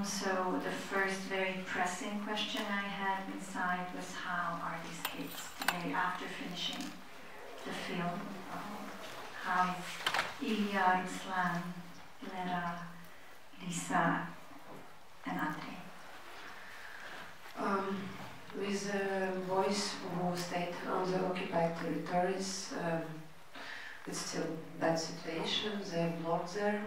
So the first very pressing question I had inside was, how are these kids today after finishing the film? How is Ilya, Islam, Lera, Lisa and Andrei? With boys who stayed on the occupied territories, it's still a bad situation. They're blocked there,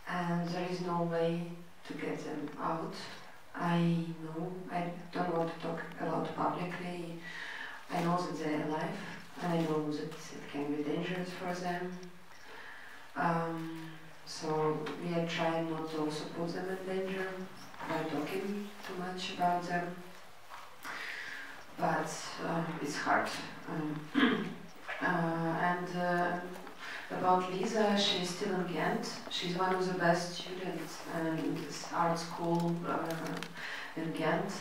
and there is no way to get them out. I know, I don't want to talk a lot publicly. I know that they're alive, and I know that it can be dangerous for them. So we are trying not to also put them in danger by talking too much about them. But it's hard. About Lisa, she's still in Ghent. She's one of the best students in this art school in Ghent.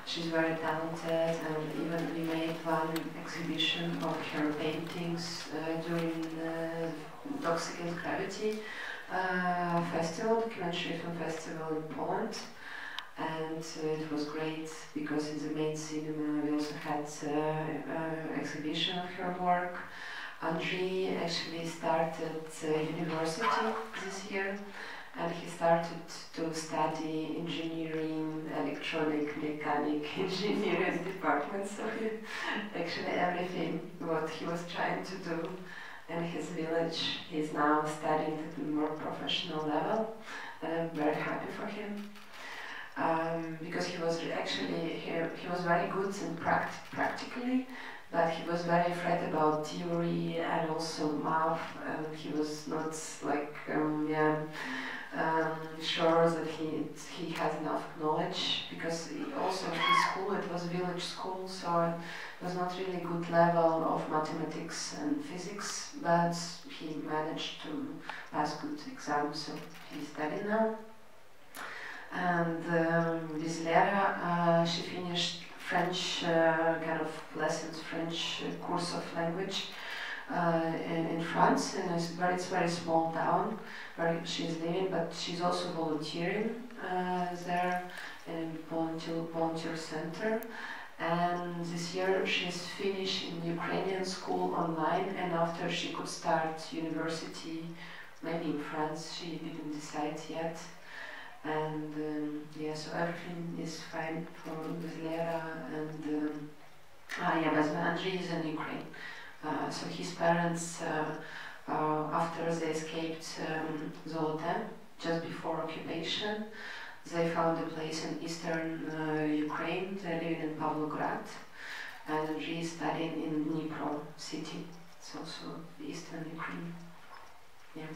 She's very talented, and even we made one exhibition of her paintings during the Toxic and Gravity festival, documentary film festival in Poland. And it was great because in the main cinema we also had exhibition of her work. Andrei actually started university this year, and he started to study engineering, electronic, mechanic, engineering department. So actually everything what he was trying to do in his village, he's now studying at a more professional level, and I'm very happy for him. Because he was actually, he was very good in practically, but he was very afraid about theory and also math, and he was not like, sure that he has enough knowledge, because also in his school, it was a village school, so it was not really good level of mathematics and physics, but he managed to pass good exams, so he's studying now. And with Lera, she finished French kind of lessons, French course of language in France, in a very small town where she's living, but she's also volunteering there in volunteer center. And this year she's finishing Ukrainian school online, and after she could start university, maybe in France, she didn't decide yet. And yeah, so everything is fine with Lera, and but Andrei is in Ukraine. So his parents, after they escaped Zoloten, just before occupation, they found a place in eastern Ukraine. They're living in Pavlograd, and Andrei is studying in Dnipro city. It's also eastern Ukraine. Yeah.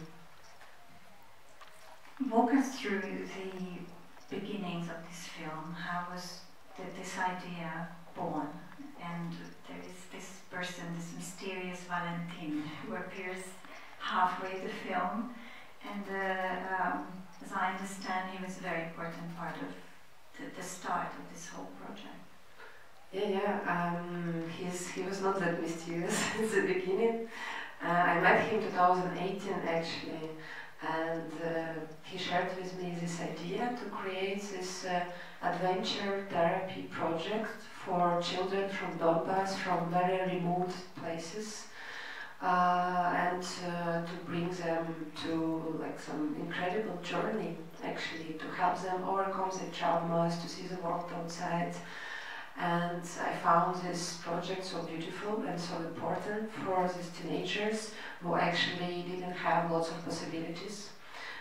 Walk us through the beginnings of this film. How was this idea born? And there is this person, this mysterious Valentin, who appears halfway the film. And as I understand, he was a very important part of the start of this whole project. He was not that mysterious at the beginning. I met him in 2018 actually. And he shared with me this idea to create this adventure therapy project for children from Donbass, from very remote places, and to bring them to like some incredible journey, actually, to help them overcome their traumas, to see the world outside. And I found this project so beautiful and so important for these teenagers who actually didn't have lots of possibilities.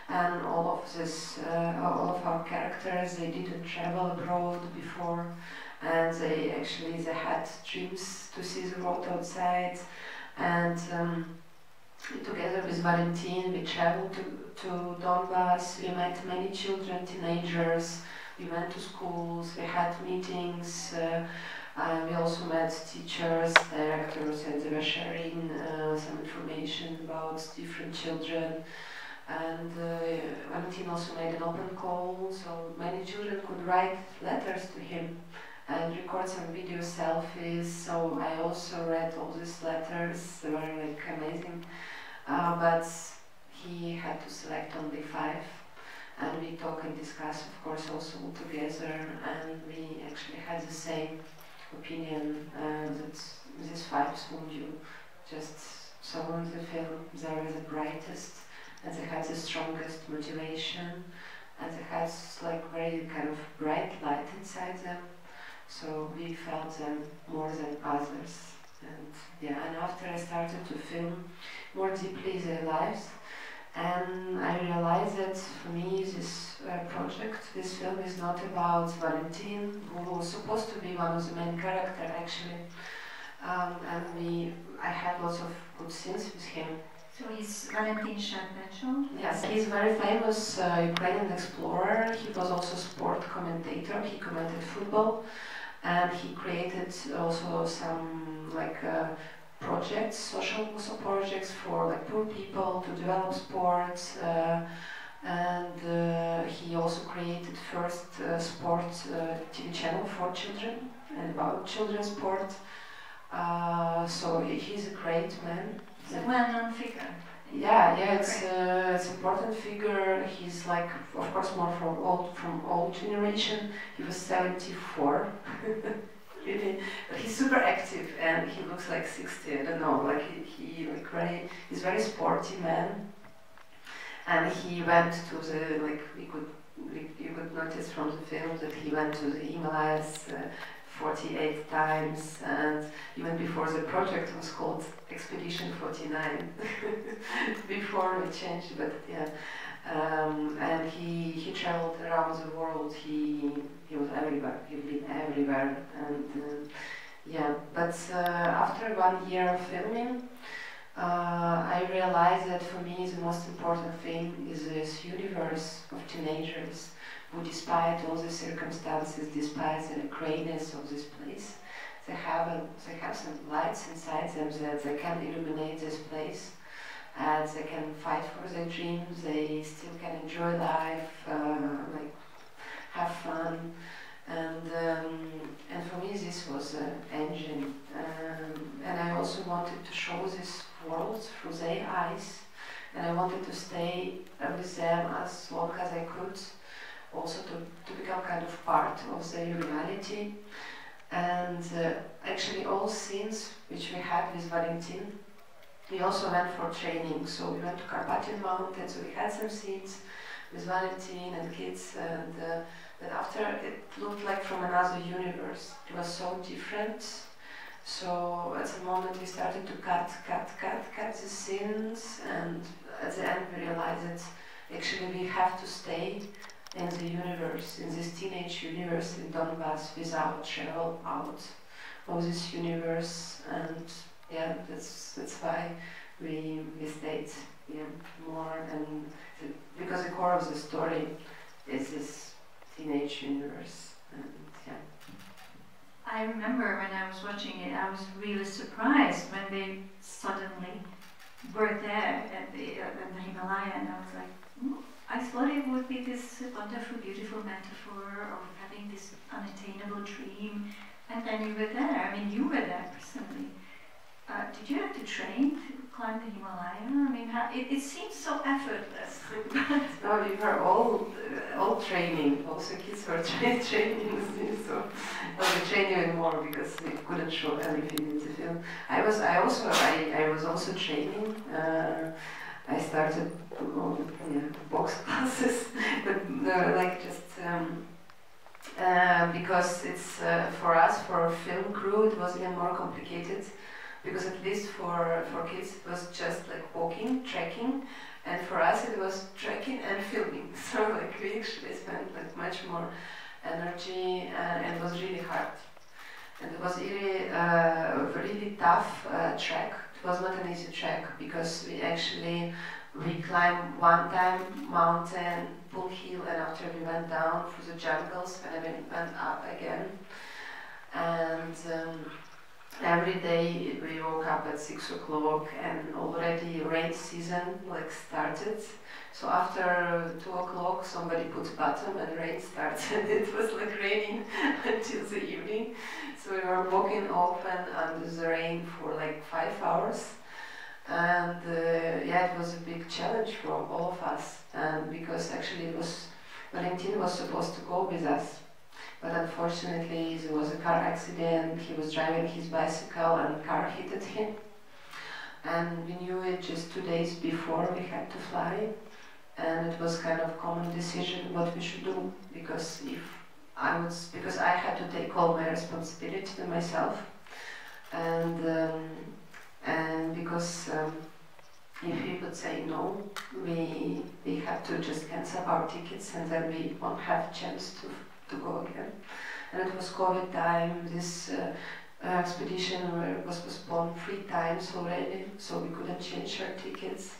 And all of our characters, they didn't travel abroad before, and they had dreams to see the world outside. And together with Valentin, we traveled to Donbass. We met many children, teenagers. We went to schools, we had meetings, we also met teachers, directors, and they were sharing some information about different children. And Valentin also made an open call, so many children could write letters to him and record some video selfies. So I also read all these letters, they were like amazing. But he had to select only 5. and we talk and discuss, of course, also together, and we actually had the same opinion that these vibes whom you just saw in the film, they were the brightest, and they had the strongest motivation, and they had like very kind of bright light inside them, so we felt them more than others. And yeah, and after I started to film more deeply their lives, and I realized that for me this project, this film is not about Valentin, who was supposed to be one of the main characters actually, and I had lots of good scenes with him. So he's Valentin Shevchenko? Yes, he's a very famous Ukrainian explorer. He was also a sport commentator. He commented football, and he created also some like projects, social projects for like poor people to develop sports, and he also created first sport TV channel for children and about children's sport. So he's a great man. He's a well-known figure. Yeah, it's an important figure. He's like, of course, more from old generation. He was 74, really, but he's super active and he looks like 60. I don't know, like he's very sporty man, and he went to the you could notice from the film that he went to the Himalayas 48 times, and even before the project was called Expedition 49, before we changed, but yeah, and he traveled around the world, he was everywhere, he'd been everywhere, and yeah, but after 1 year of filming, I realized that for me the most important thing is this universe of teenagers who, despite all the circumstances, despite the grayness of this place, they have some lights inside them that they can illuminate this place, and they can fight for their dreams. They still can enjoy life, like have fun, and for me this was an engine, and I also wanted to show this world through their eyes, and I wanted to stay with them as long as I could, also to become kind of part of their reality. And actually all scenes which we had with Valentin, we also went for training. So we went to Carpathian Mountains, so we had some scenes with Valentin and kids, and but after it looked like from another universe. It was so different. So at the moment we started to cut the scenes, and at the end we realized that actually we have to stay in the universe, in this teenage universe in Donbass, without travel out of this universe, and yeah, that's why we stayed more, and because the core of the story is this teenage universe, and yeah. I remember when I was watching it, I was really surprised when they suddenly were there at the Himalaya, and I was like, I thought it would be this wonderful, beautiful metaphor of having this unattainable dream, and then you were there. I mean, you were there personally. Did you have to train to climb the Himalaya? I mean, it seems so effortless. No, we were all training. Also, kids were training with me, so we trained even more because we couldn't show anything in the film. I was also training. I started box classes, but like just because it's for us, for a film crew, it was even more complicated, because at least for kids it was just like walking, trekking, and for us it was trekking and filming. So like we actually spent like much more energy, and it was really hard. And it was really really tough trek. It was not an easy trek, because we climbed one time mountain, Bull Hill, and after we went down through the jungles, and then we went up again. And every day we woke up at 6 o'clock, and already rain season like started. So after 2 o'clock somebody put bottom and rain started. It was like raining until the evening. So we were walking open under the rain for like 5 hours. And yeah, it was a big challenge for all of us, because actually it was Valentin was supposed to go with us, but unfortunately there was a car accident. He was driving his bicycle and the car hit him. And we knew it just 2 days before we had to fly. And it was kind of common decision what we should do, because because I had to take all my responsibility to myself, and because if we would say no, we have to just cancel our tickets, and then we won't have a chance to go again. And it was COVID time. This expedition was postponed 3 times already, so we couldn't change our tickets.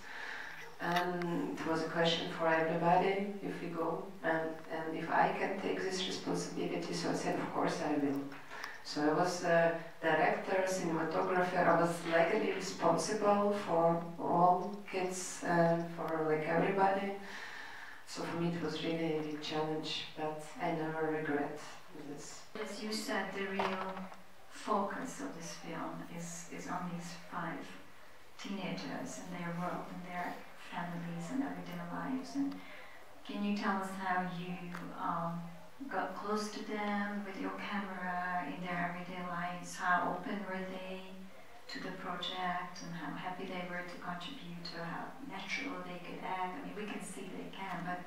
And it was a question for everybody if we go, and if I can take this responsibility. So I said, of course I will. So I was director, cinematographer. I was legally responsible for all kids and for like everybody. So for me it was really a big challenge, but I never regret this. As you said, the real focus of this film is on these 5 teenagers and their world and their families and everyday lives. And can you tell us how you got close to them with your camera in their everyday lives? How open were they to the project, and how happy they were to contribute, or how natural they could act? I mean, we can see they can, but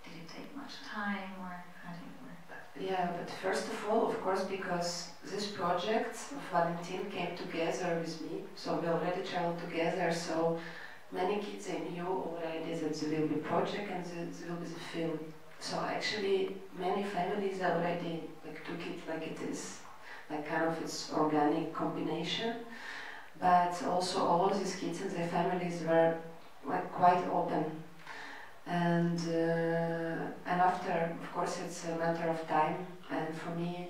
did it take much time, or how did it work? Yeah, but first of all, of course, because this project of Valentin came together with me, so we already traveled together, so many kids they knew already that there will be project and there will be the film. So actually many families already like took it like it is, like kind of its organic combination. But also all of these kids and their families were like quite open. And after, of course, it's a matter of time. And for me,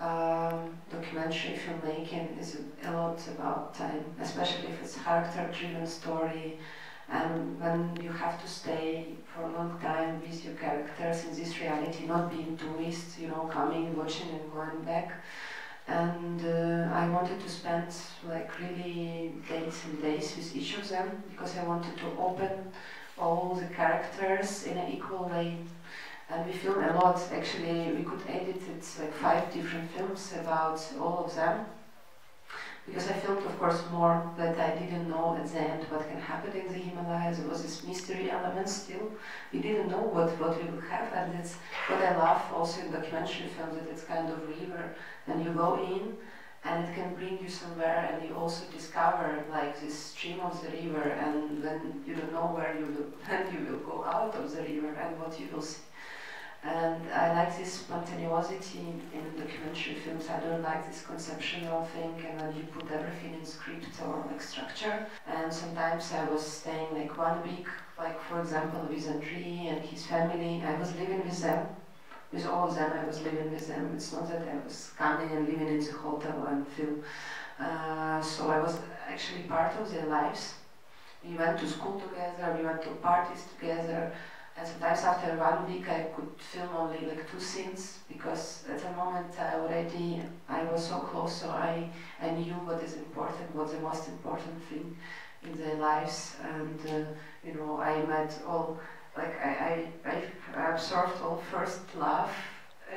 documentary filmmaking is a lot about time, especially if it's a character-driven story, and when you have to stay for a long time with your characters in this reality, not being tourists, you know, coming, watching and going back. And I wanted to spend like really days and days with each of them, because I wanted to open all the characters in an equal way. And we filmed a lot. Actually, we could edit it like 5 different films about all of them. Because I filmed, of course, more that I didn't know at the end what can happen in the Himalayas. There was this mystery element still. We didn't know what we would have, and that's what I love also in documentary films, that it's kind of river, and you go in, and it can bring you somewhere, and you also discover like this stream of the river, and then you don't know where you will go out of the river and what you will see. And I like this spontaneity in documentary films. I don't like this conceptual thing, and then you put everything in script or like structure. And sometimes I was staying like 1 week, like for example with Andriy and his family. I was living with them, with all of them. I was living with them. It's not that I was coming and living in the hotel and film. So I was actually part of their lives. We went to school together, we went to parties together. And sometimes after 1 week I could film only like 2 scenes, because at the moment I was so close, so I knew what is important, what's the most important thing in their lives. And you know, I met all, like I absorbed all first love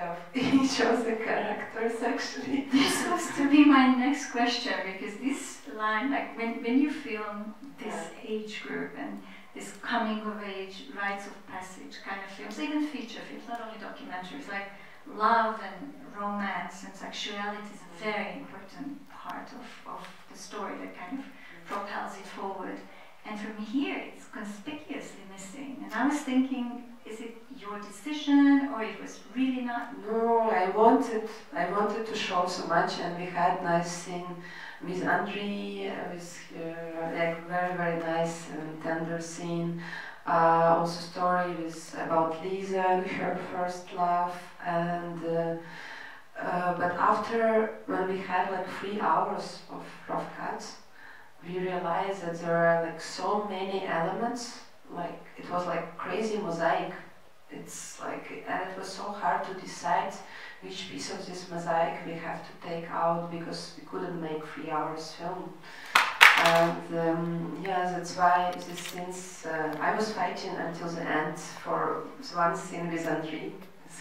of each of the characters actually. This was to be my next question, because this line, like when you film this age group and this coming of age, rites of passage kind of films, even feature films, not only documentaries, like love and romance and sexuality is a very important part of the story that kind of propels it forward. And from here, it's conspicuously missing. And I was thinking, is it your decision, or it was really not? No, I wanted to show so much, and we had nice scene with Andriy, with like very, very nice and tender scene. Also story with about Lisa, her first love, and but after, when we had like 3 hours of rough cuts, we realized that there are like so many elements, like it was like crazy mosaic. It's like, and it was so hard to decide which piece of this mosaic we have to take out, because we couldn't make 3 hours film. And yeah, that's why this scenes, I was fighting until the end for one scene with Andrei,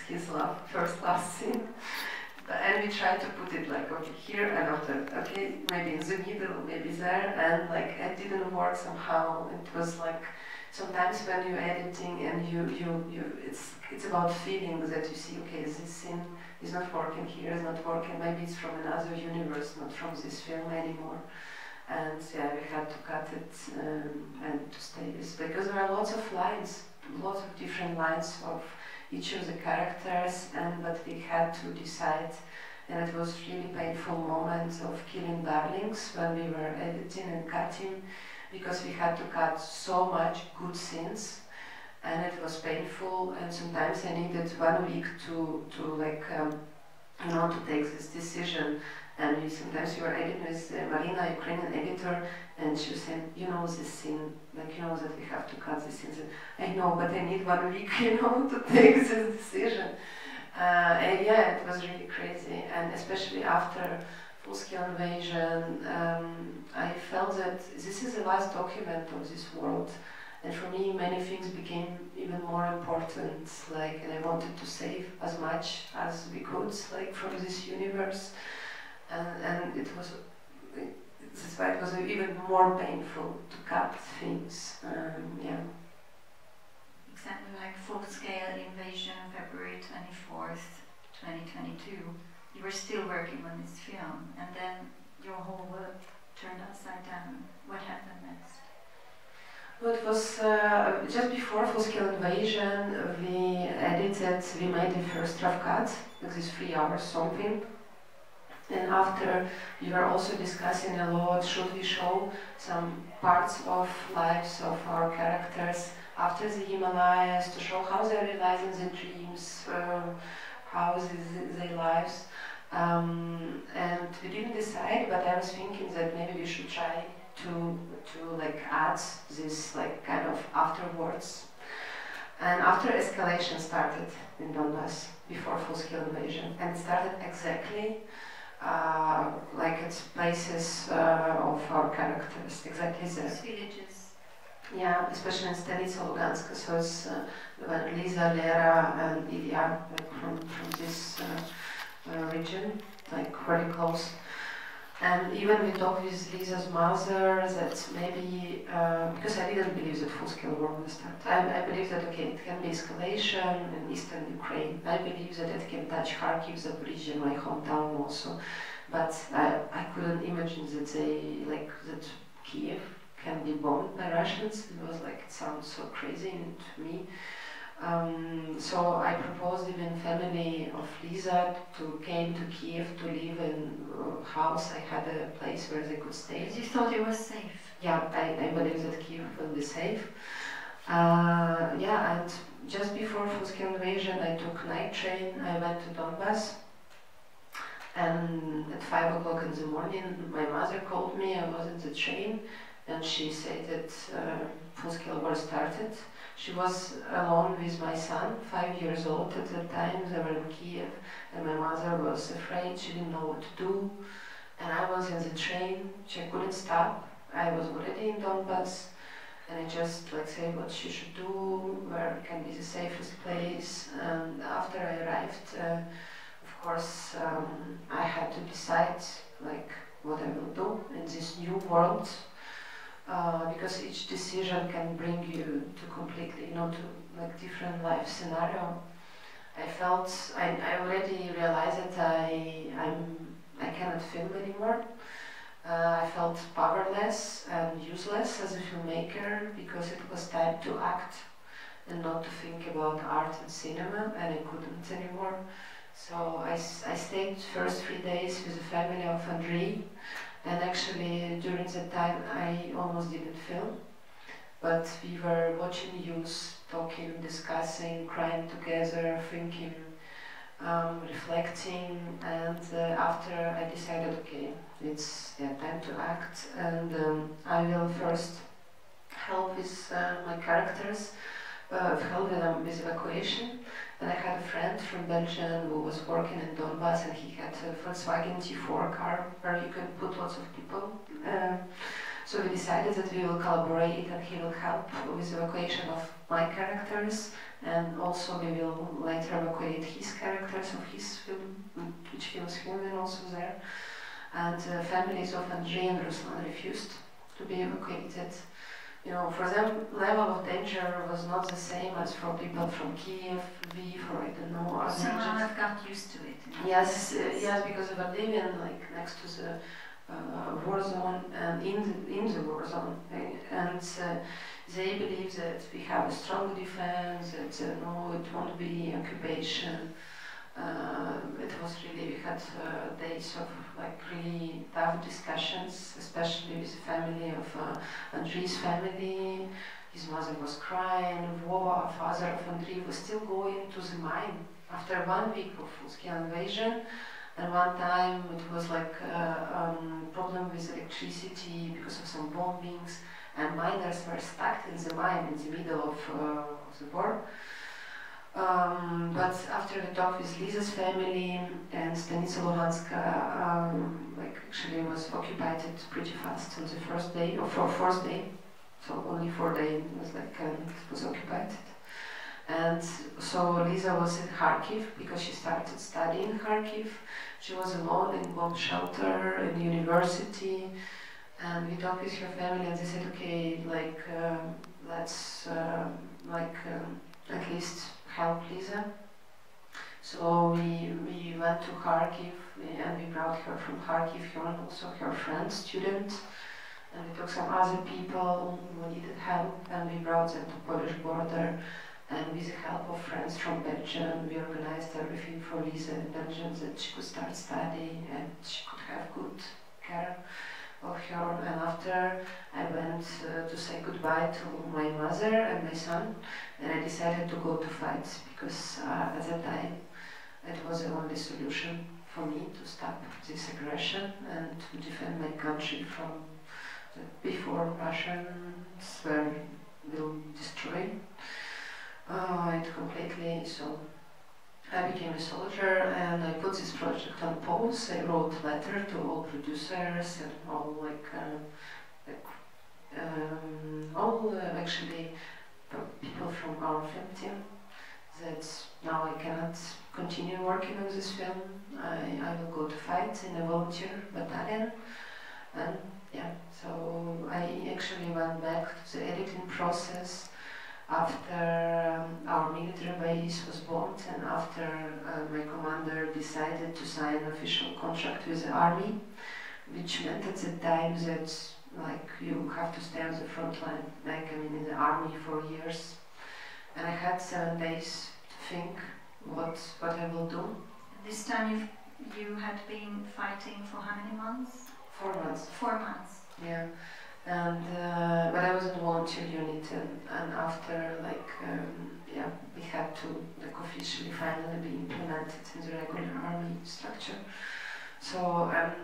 his first love scene. And we tried to put it like, okay, here and after, okay, maybe in the middle, maybe there, and like it didn't work somehow. It was like, sometimes when you're editing and it's about feelings that you see, okay, this scene is not working here, is not working, maybe it's from another universe, not from this film anymore. And yeah, we had to cut it and to stay this, because there are lots of lines, lots of different lines of each of the characters, but we had to decide, and it was really painful moments of killing darlings when we were editing and cutting, because we had to cut so much good scenes, and it was painful, and sometimes I needed 1 week to like, you know, to take this decision. And sometimes we were editing with Marina, Ukrainian editor, and she was saying, you know this scene, like you know that we have to cut this scene. I know, but I need 1 week, you know, to take this decision. And yeah, it was really crazy, and especially after full-scale invasion, I felt that this is the last document of this world, and for me many things became even more important, like, and I wanted to save as much as we could, like, from this universe. And it was, that's why it was even more painful to cut things, yeah. Exactly, like full-scale invasion, February 24th, 2022. You were still working on this film, and then your whole world turned upside down. What happened next? Well, it was just before full-scale invasion, we made the first rough cut, like this 3 hours something. And after, we were also discussing a lot, should we show some parts of lives of our characters after the Himalayas, to show how they're realizing their dreams, how is their lives. And we didn't decide, but I was thinking that maybe we should try to like add this like kind of afterwards. And after escalation started in Donbass, before full-scale invasion, and it started exactly like it's places of our characters, exactly there. Villages. Yeah, especially in Stelica Luganska, so it's when Lisa, Lera and Ilya, like from this region, like very close. And even we talked with Lisa's mother that maybe, because I didn't believe that full-scale war will start. I believe that, okay, it can be escalation in eastern Ukraine. I believe that it can touch Kharkiv, Zaporizhzhia, my hometown also. But I couldn't imagine that that Kiev can be bombed by Russians. It was like, it sounds so crazy to me. So I proposed even family of Lisa came to Kiev to live in a house. I had a place where they could stay. You thought it was safe? Yeah, I believe that Kiev will be safe. Yeah, and just before full-scale invasion, I took night train. I went to Donbass, and at 5 o'clock in the morning, my mother called me. I was in the train, and she said that full-scale war started. She was alone with my son, 5 years old at the time. They were in Kiev, and my mother was afraid. She didn't know what to do. And I was in the train. She couldn't stop. I was already in Donbass, and I just like say what she should do, where can be the safest place. And after I arrived, of course, I had to decide like what I will do in this new world. Because each decision can bring you to completely, to like different life scenario. I already realized that I cannot film anymore. I felt powerless and useless as a filmmaker because it was time to act and not to think about art and cinema, and I couldn't anymore. So I stayed first 3 days with the family of Andrei. And actually, during that time, I almost didn't film, but we were watching news, talking, discussing, crying together, thinking, reflecting, and after I decided, okay, it's time to act, and I will first help with my characters, help them with evacuation. And I had a friend from Belgium who was working in Donbass, and he had a Volkswagen T4 car where you can put lots of people. So we decided that we will collaborate and he will help with the evacuation of my characters, and also we will later evacuate his characters of his film, which he was filming also there. And families of Andrei and Ruslan refused to be evacuated. You know, for them, level of danger was not the same as for people from Kiev, Lviv, or I don't know, other Somehow regions. I've got used to it. Yes, yes, because they were living like next to the war zone and in the war zone, and they believe that we have a strong defense, that no, it won't be occupation. It was really, we had days of like really tough discussions, especially with the family of Andrei's family. His mother was crying. Vova, father of Andrei, was still going to the mine after 1 week of full-scale invasion. And one time it was like problem with electricity because of some bombings, and miners were stuck in the mine in the middle of the war. But after the talk with Lisa's family and Stanica Luhanska, like actually was occupied pretty fast on the first day or fourth day, so only 4 days was like it was occupied. And so Lisa was in Kharkiv because she started studying in Kharkiv. She was alone in bomb shelter in university, and we talked with her family and they said, okay, like let's at least help Lisa. So we went to Kharkiv and we brought her from Kharkiv, her and also her friend, student, and we took some other people who needed help and we brought them to Polish border. And with the help of friends from Belgium, we organized everything for Lisa in Belgium that she could start studying and she could have good care of her. And after I went to say goodbye to my mother and my son, and I decided to go to fight because at that time it was the only solution for me to stop this aggression and to defend my country from before Russians will destroy it completely. So I became a soldier and I put this project on pause. I wrote a letter to all producers and all actually people from our film team that now I cannot continue working on this film. I will go to fight in a volunteer battalion, and yeah, so I actually went back to the editing process after our military base was bombed and after my commander decided to sign an official contract with the army, which meant at the time that like you have to stay on the front line, like I mean in the army for years. And I had 7 days to think what I will do. This time you had been fighting for how many months? 4 months. 4 months. Yeah. And but I was in volunteer unit, and after we had to like officially finally be implemented in the regular army structure. So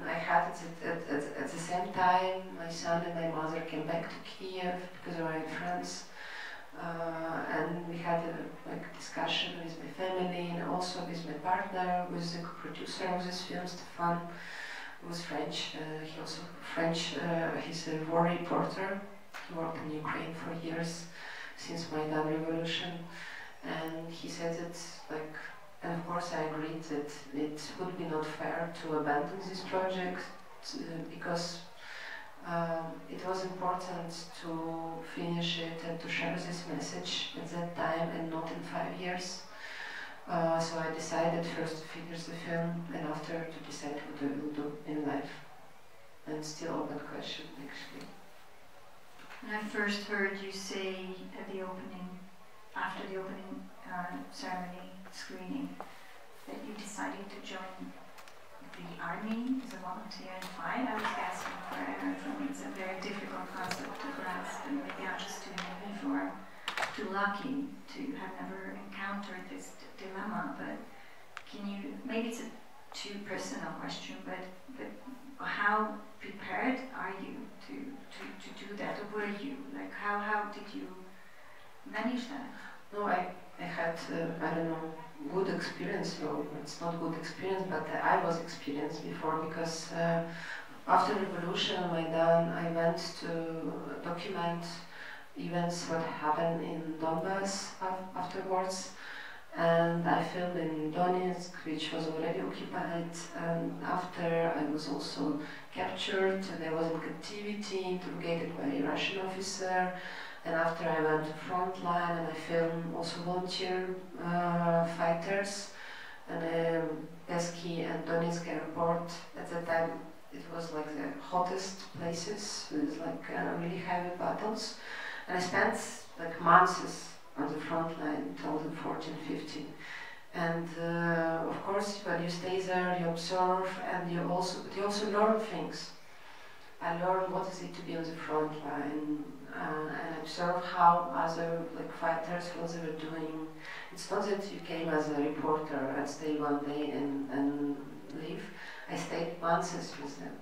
I had it at the same time. My son and my mother came back to Kiev because they were in France, and we had a discussion with my family and also with my partner, with the producer of this film, Stefan. He was French, he also French, he's a war reporter. He worked in Ukraine for years, since Maidan Revolution, and he said that and of course I agreed that it would be not fair to abandon this project because it was important to finish it and to share this message at that time and not in 5 years. So I decided first to finish the film and after to decide what I will do in life. And still open question actually. When I first heard you say at the opening, after the opening ceremony screening, that you decided to join the army as a volunteer and fight, I was gasping for air. For me it's a very difficult concept to grasp, and maybe I'm just too naive or too lucky to have never encountered this dilemma, but can you, maybe it's a too personal question, but how prepared are you to do that, or were you? Like how did you manage that? No, I had, I don't know, good experience, so it's not good experience, but I was experienced before because after the revolution on Maidan, I went to document events what happened in Donbass afterwards. And I filmed in Donetsk, which was already occupied, and after I was also captured, and I was in captivity, interrogated by a Russian officer, and after I went to front line and I filmed also volunteer fighters, and Pesky and Donetsk airport. At that time it was like the hottest places with like really heavy battles, and I spent like months on the front line, 2014-15, and of course when you stay there you observe and you also learn things. I learned what is it to be on the front line and observe how other like fighters, what they were doing. It's not that you came as a reporter and stay one day and leave. I stayed months with them.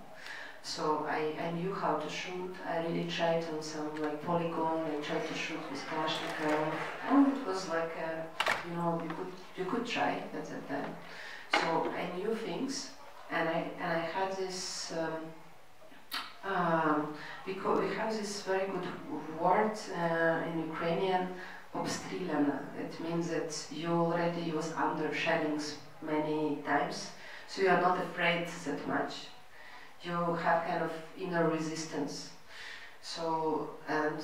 So I knew how to shoot. I really tried on some like polygon. I tried to shoot with Kalashnikov. And it was like you know, you could try at that time. So I knew things, and I had this because we have this very good word in Ukrainian, obstrielana. It means that you already was under shellings many times, so you are not afraid that much. You have kind of inner resistance. So, and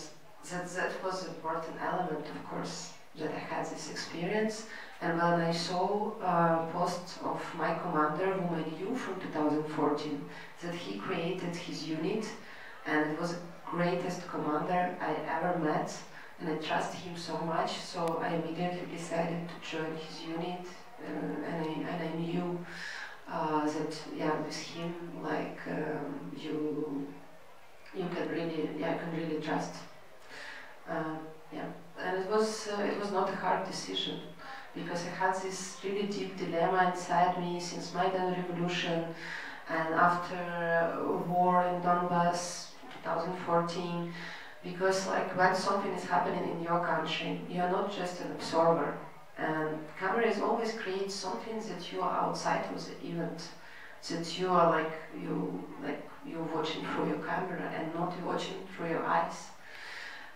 that was an important element, of course, that I had this experience. And when I saw a post of my commander, whom I knew from 2014, that he created his unit, and it was the greatest commander I ever met, and I trust him so much, so I immediately decided to join his unit, and I knew that yeah, with him, like you can really trust. Yeah, and it was not a hard decision, because I had this really deep dilemma inside me since Maidan Revolution, and after war in Donbass, 2014, because like when something is happening in your country, you are not just an observer. And cameras always create something that you are outside of the event, that you are you're watching through your camera and not watching through your eyes.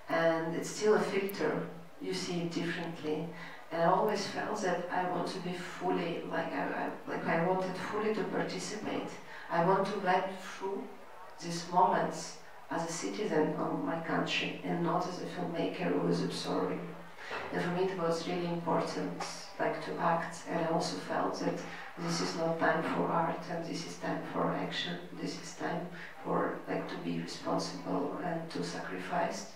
And it's still a filter, you see it differently. And I always felt that I want to be fully, I wanted fully to participate. I want to live through these moments as a citizen of my country and not as a filmmaker who is observing. And for me it was really important to act, and I also felt that this is not time for art and this is time for action, this is time for to be responsible and to sacrifice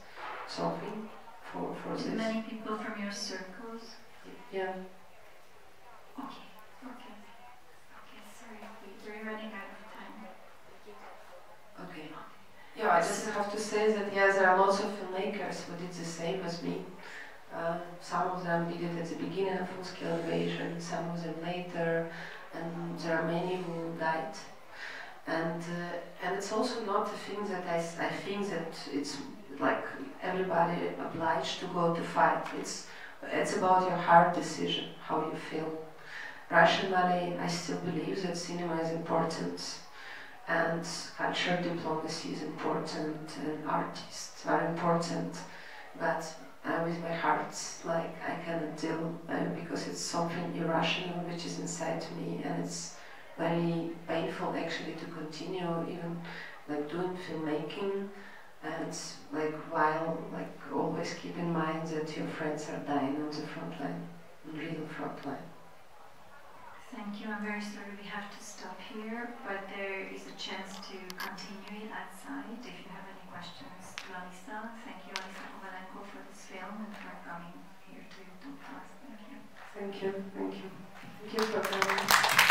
something for this. Many people from your circles? Yeah. Okay, sorry, we're running out of time. Okay. Yeah, I just have to say that yes, there are lots of filmmakers who did the same as me. Some of them did it at the beginning of full-scale invasion, some of them later, and there are many who died. And it's also not a thing that I think that it's like everybody obliged to go to fight. It's about your heart decision, how you feel. Rationally, I still believe that cinema is important, and cultural diplomacy is important, and artists are important, but with my heart, I cannot deal because it's something irrational which is inside me, and it's very painful actually to continue even doing filmmaking, and while always keep in mind that your friends are dying on the front line, real front line. Thank you. I'm very sorry we have to stop here, but there is a chance to continue it outside if you have any questions to Alisa. Thank you, Alisa Kovalenko, for this film and for coming here to talk to us. Thank you. Thank you. Thank you. Thank you for coming.